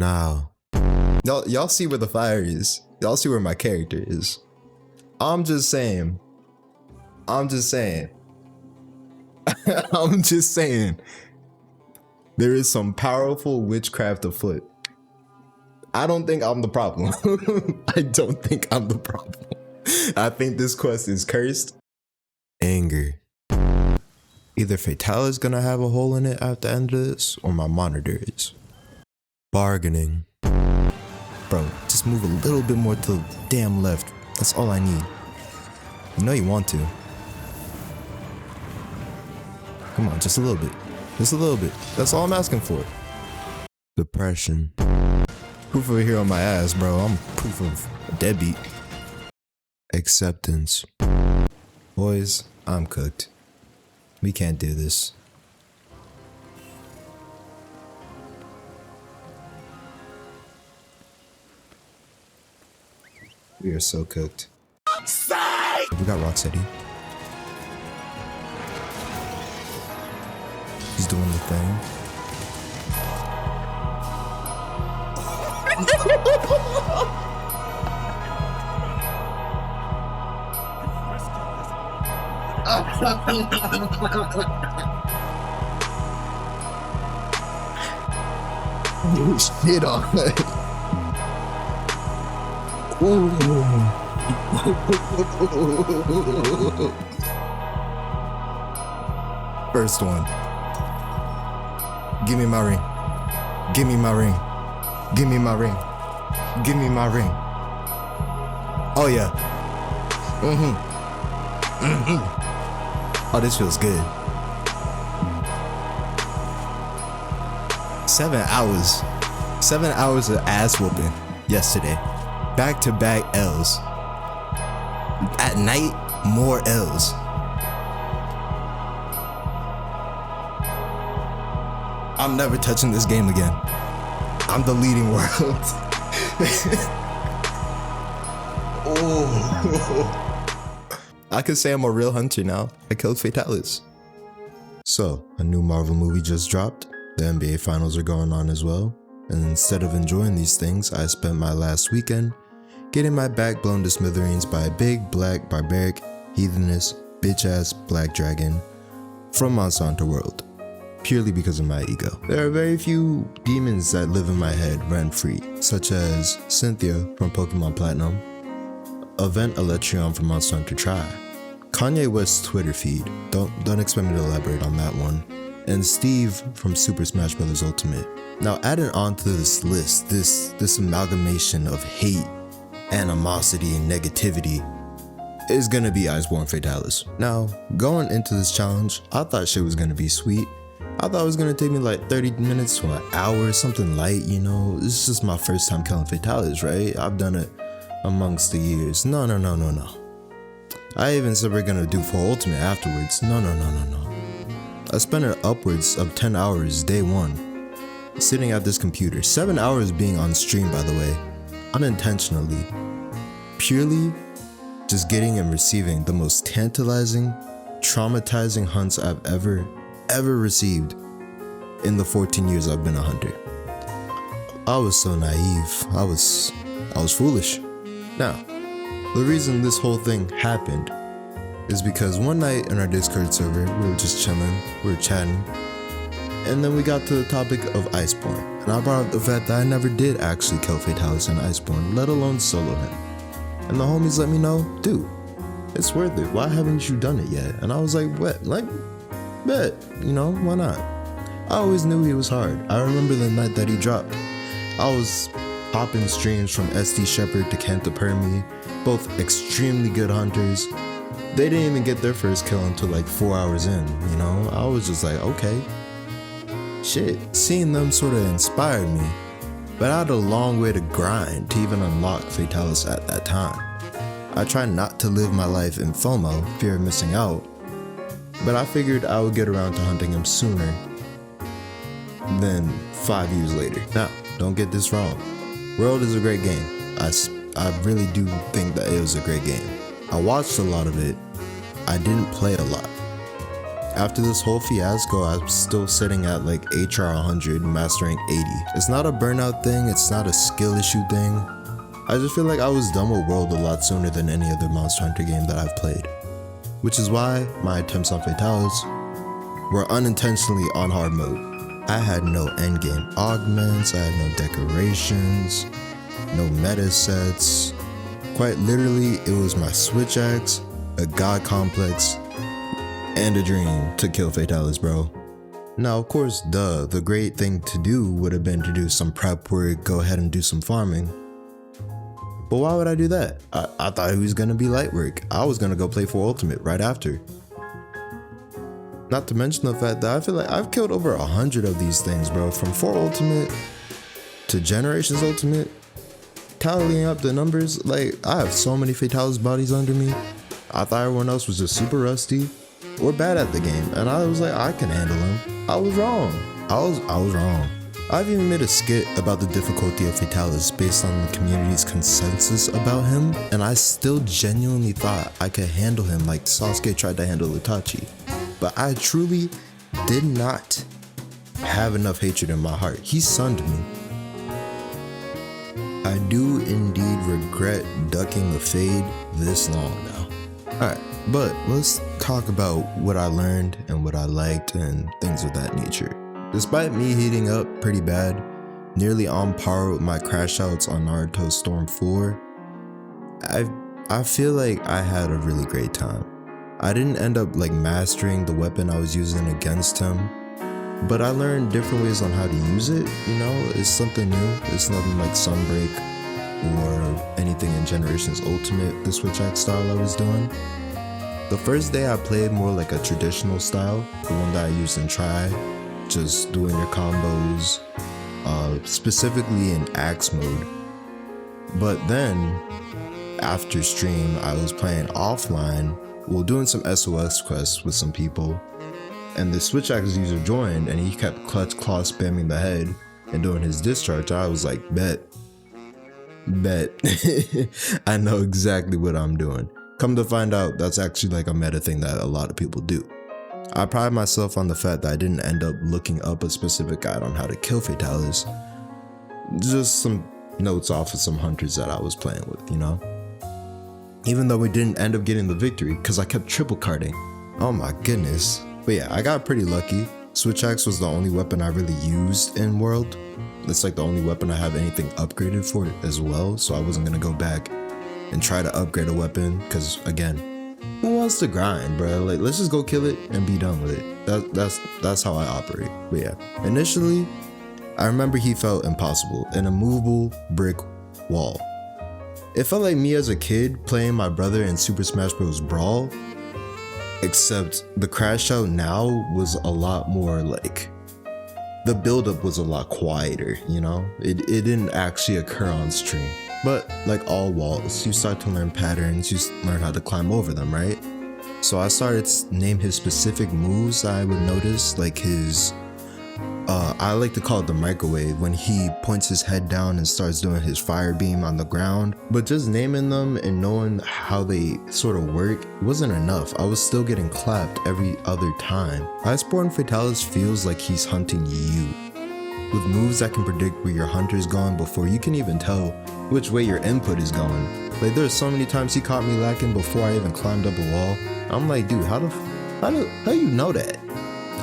now. Y'all see where the fire is. Y'all see where my character is. I'm just saying. I'm just saying. There is some powerful witchcraft afoot. I don't think I'm the problem. I don't think I'm the problem. I think this quest is cursed. Anger. Either Fatalis gonna have a hole in it at the end of this, or my monitor is. Bargaining. Bro, just move a little bit more to the damn left. That's all I need. You know you want to. Come on, just a little bit. Just a little bit. That's all I'm asking for. Depression. Proof over here on my ass, bro. I'm proof of a deadbeat. Acceptance. Boys, I'm cooked. We can't do this. We are so cooked. We got Rocksteady. He's doing the thing. You shit on it. First one. Give me my ring. Give me my ring. Give me my ring. Give me my ring. Oh yeah. Oh, this feels good. 7 hours. 7 hours of ass whooping yesterday. Back-to-back L's. At night, more L's. I'm never touching this game again. I'm deleting World. Oh. I could say I'm a real hunter now. I killed Fatalis. So, a new Marvel movie just dropped. The NBA finals are going on as well. And instead of enjoying these things, I spent my last weekend getting my back blown to smithereens by a big, black, barbaric, heathenous, bitch-ass black dragon from monsterhunterworld. Purely because of my ego. There are very few demons that live in my head rent-free, such as Cynthia from Pokemon Platinum, Event Electrion from Monster Hunter Tri, Kanye West's Twitter feed, don't expect me to elaborate on that one, and Steve from Super Smash Bros. Ultimate. Now added onto this list, this amalgamation of hate, animosity, and negativity is gonna be Iceborne Fatalis. Now, going into this challenge, I thought shit was gonna be sweet. I thought it was gonna take me like 30 minutes to an hour, something light, you know. This is just my first time killing Fatalis, right? I've done it amongst the years. No. I even said we're gonna do full ultimate afterwards. No. I spent upwards of 10 hours day one, sitting at this computer. 7 hours being on stream, by the way, unintentionally. Purely just getting and receiving the most tantalizing, traumatizing hunts I've ever received in the 14 years I've been a hunter. I was so naive. I was foolish. Now, the reason this whole thing happened is because one night in our Discord server, we were just chilling, we were chatting, and then we got to the topic of Iceborne, and I brought up the fact that I never did actually kill Fatalis in Iceborne, let alone solo him. And the homies let me know, dude, it's worth it. Why haven't you done it yet? And I was like, what? Like, bet, you know, why not? I always knew he was hard. I remember the night that he dropped. I was popping streams from SD Shepherd to Kenta Permi, both extremely good hunters. They didn't even get their first kill until like 4 hours in, you know? I was just like, okay. Shit, seeing them sort of inspired me, but I had a long way to grind to even unlock Fatalis at that time. I tried not to live my life in FOMO, fear of missing out, but I figured I would get around to hunting him sooner than 5 years later. Now, don't get this wrong. World is a great game. I really do think that it was a great game. I watched a lot of it. I didn't play a lot. After this whole fiasco, I'm still sitting at like HR 100, mastering 80. It's not a burnout thing, it's not a skill issue thing. I just feel like I was done with World a lot sooner than any other Monster Hunter game that I've played. Which is why my attempts on Fatalis were unintentionally on hard mode. I had no endgame augments, I had no decorations, no meta sets. Quite literally, it was my switch axe, a god complex, and a dream to kill Fatalis, bro. Now, of course, the great thing to do would have been to do some prep work, go ahead and do some farming. But why would I do that? I thought it was gonna be light work. I was gonna go play for Ultimate right after. Not to mention the fact that I feel like I've killed over 100 of these things, bro. From 4 Ultimate to Generations Ultimate. Tallying up the numbers, like, I have so many Fatalis bodies under me. I thought everyone else was just super rusty or bad at the game, and I was like, I can handle him. I was wrong. I was wrong. I've even made a skit about the difficulty of Fatalis based on the community's consensus about him, and I still genuinely thought I could handle him like Sasuke tried to handle Itachi. But I truly did not have enough hatred in my heart. He sunned me. I do indeed regret ducking the fade this long now. Alright, but let's talk about what I learned and what I liked and things of that nature. Despite me heating up pretty bad, nearly on par with my crash outs on Naruto Storm 4, I feel like I had a really great time. I didn't end up like mastering the weapon I was using against him, but I learned different ways on how to use it. You know, it's something new. It's nothing like Sunbreak or anything in Generations Ultimate, the switch axe style I was doing. The first day I played more like a traditional style, the one that I used in Try, just doing your combos, specifically in axe mode. But then, after stream, I was playing offline, doing some SOS quests with some people, and the switch axe user joined and he kept clutch claw spamming the head and doing his discharge. I was like, bet. I know exactly what I'm doing. Come to find out, that's actually like a meta thing that a lot of people do. I pride myself on the fact that I didn't end up looking up a specific guide on how to kill Fatalis. Just some notes off of some hunters that I was playing with, you know? Even though we didn't end up getting the victory because I kept triple carding. Oh my goodness. But yeah, I got pretty lucky. Switch axe was the only weapon I really used in World. It's like the only weapon I have anything upgraded for it as well, so I wasn't gonna go back and try to upgrade a weapon because, again, who wants to grind, bro? Like, let's just go kill it and be done with it. That's how I operate. But yeah, initially, I remember he felt impossible, an immovable brick wall. It felt like me as a kid playing my brother in Super Smash Bros. Brawl, except the crash out now was a lot more like, the buildup was a lot quieter, you know? It didn't actually occur on stream. But like all walls, you start to learn patterns, you learn how to climb over them, right? So I started to name his specific moves that I would notice, like his, I like to call it the microwave, when he points his head down and starts doing his fire beam on the ground. But just naming them and knowing how they sort of work wasn't enough. I was still getting clapped every other time. Iceborne Fatalis feels like he's hunting you, with moves that can predict where your hunter's going before you can even tell which way your input is going. Like, there's so many times he caught me lacking before I even climbed up a wall. I'm like, dude, how you know that?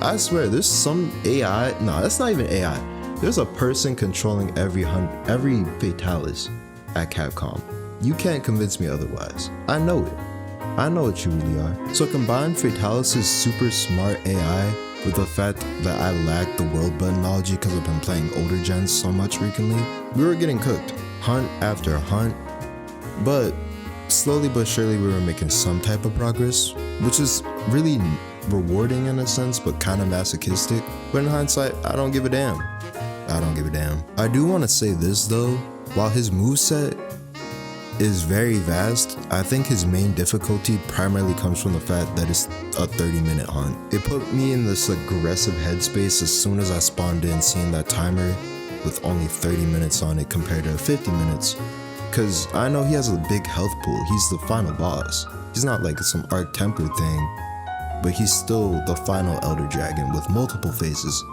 I swear, there's some AI. No, that's not even AI. There's a person controlling every Fatalis at Capcom. You can't convince me otherwise. I know it. I know what you really are. So combine Fatalis' super smart AI with the fact that I lack the world button knowledge because I've been playing older gens so much recently, we were getting cooked, hunt after hunt. But slowly but surely we were making some type of progress, which is really rewarding in a sense, but kind of masochistic. But in hindsight, I don't give a damn. I do want to say this though, while his moveset is very vast, I think his main difficulty primarily comes from the fact that it's a 30-minute hunt. It put me in this aggressive headspace as soon as I spawned in, seeing that timer with only 30 minutes on it compared to 50 minutes. Cause I know he has a big health pool, he's the final boss. He's not like some Arc Temper thing. but he's still the final Elder Dragon with multiple phases.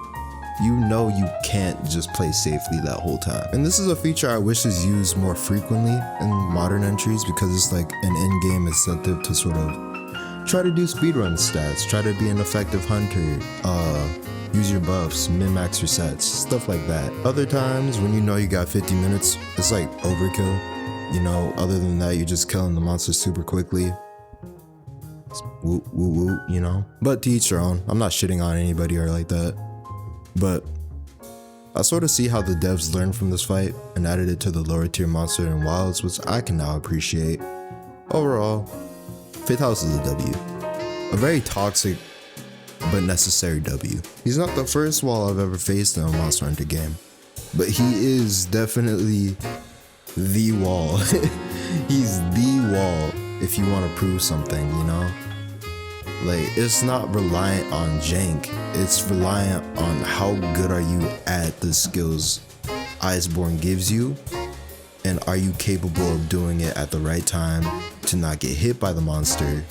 You know you can't just play safely that whole time. And this is a feature I wish is used more frequently in modern entries because it's like an in-game incentive to sort of try to do speedrun stats, try to be an effective hunter, use your buffs, min-max your sets, stuff like that. Other times when you know you got 50 minutes, it's like overkill. You know, other than that, you're just killing the monsters super quickly. It's woo woo woo, you know? But to each their own. I'm not shitting on anybody or like that. But I sort of see how the devs learned from this fight and added it to the lower tier monster and wilds, which I can now appreciate. Overall, Fatalis is a W. A very toxic but necessary W. He's not the first wall I've ever faced in a Monster Hunter game, but he is definitely the wall. He's the wall if you want to prove something, you know? Like, it's not reliant on jank, it's reliant on how good are you at the skills Iceborne gives you, and are you capable of doing it at the right time to not get hit by the monster,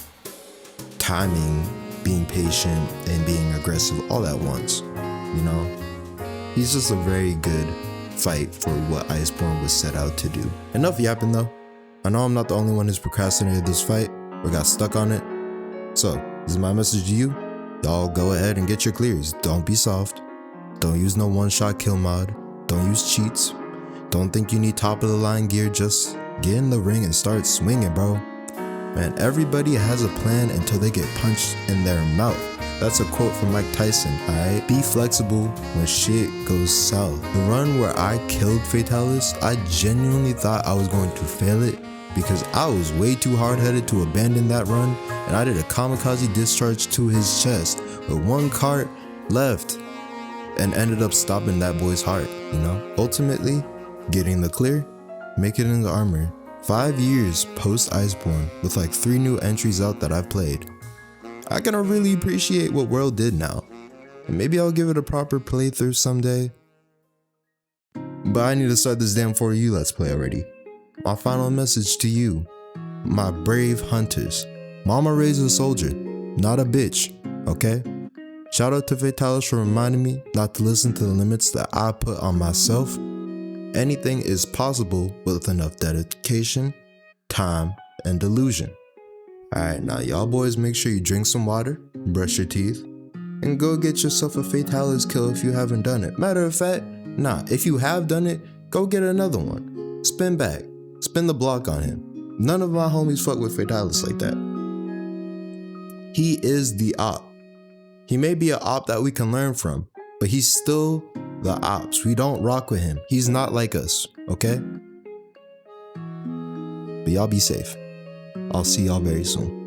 timing, being patient, and being aggressive all at once, you know? He's just a very good fight for what Iceborne was set out to do. Enough yapping though. I know I'm not the only one who's procrastinated this fight or got stuck on it. So, this is my message to you. Y'all go ahead and get your clears. Don't be soft. Don't use no one-shot kill mod. Don't use cheats. Don't think you need top of the line gear. Just get in the ring and start swinging, bro. Man, everybody has a plan until they get punched in their mouth. That's a quote from Mike Tyson, alright? Be flexible when shit goes south. The run where I killed Fatalis, I genuinely thought I was going to fail it because I was way too hard-headed to abandon that run, and I did a kamikaze discharge to his chest with one cart left and ended up stopping that boy's heart, you know? Ultimately, getting the clear, make it into armor. 5 years post Iceborne with like 3 new entries out that I've played. I can really appreciate what World did now, and maybe I'll give it a proper playthrough someday. But I need to start this damn 4U Let's Play already. My final message to you, my brave hunters. Mama raised a soldier, not a bitch, okay? Shout out to Fatalis for reminding me not to listen to the limits that I put on myself. Anything is possible with enough dedication, time, and delusion. Alright, now y'all boys make sure you drink some water, brush your teeth, and go get yourself a Fatalis kill if you haven't done it. Matter of fact, nah, if you have done it, go get another one. Spin back, spin the block on him. None of my homies fuck with Fatalis like that. He is the op. He may be an op that we can learn from, but he's still the ops. We don't rock with him. He's not like us, okay? But y'all be safe. I'll see y'all very soon.